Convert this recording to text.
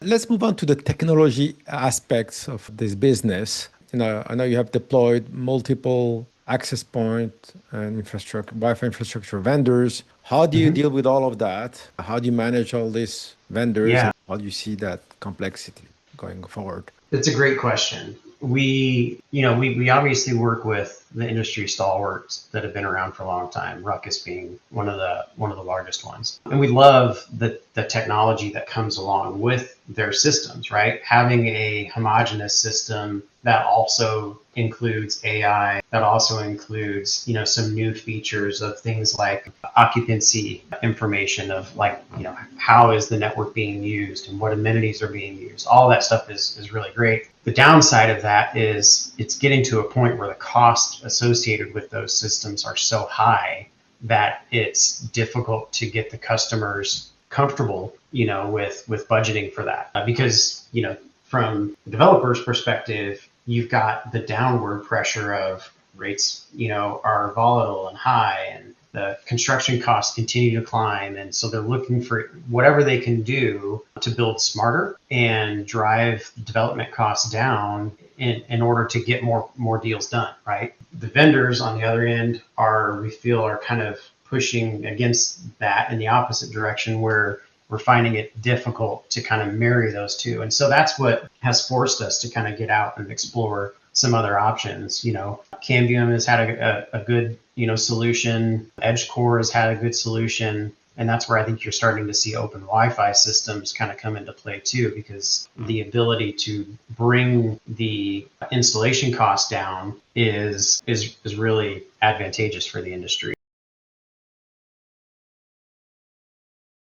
Let's move on to the technology aspects of this business. I know you have deployed multiple access point and infrastructure, Wi-Fi infrastructure vendors. How do you deal with all of that? How do you manage all these vendors, Yeah, and how do you see that complexity going forward? that's a great question. We obviously work with the industry stalwarts that have been around for a long time, Ruckus being one of the largest ones. And we love the technology that comes along with their systems, right? Having a homogeneous system that also includes AI, that also includes, some new features of things like occupancy information of like, how is the network being used and what amenities are being used. All that stuff is really great. The downside of that is it's getting to a point where the cost associated with those systems are so high that it's difficult to get the customers comfortable, with budgeting for that. Because, from the developer's perspective, you've got the downward pressure of rates, are volatile and high, and the construction costs continue to climb. And so they're looking for whatever they can do to build smarter and drive development costs down in order to get more deals done, right? The vendors on the other end we feel are kind of pushing against that in the opposite direction, where we're finding it difficult to kind of marry those two. And so that's what has forced us to kind of get out and explore some other options. Cambium has had a good, solution. EdgeCore has had a good solution. And that's where I think you're starting to see open Wi-Fi systems kind of come into play too, because the ability to bring the installation cost down is really advantageous for the industry.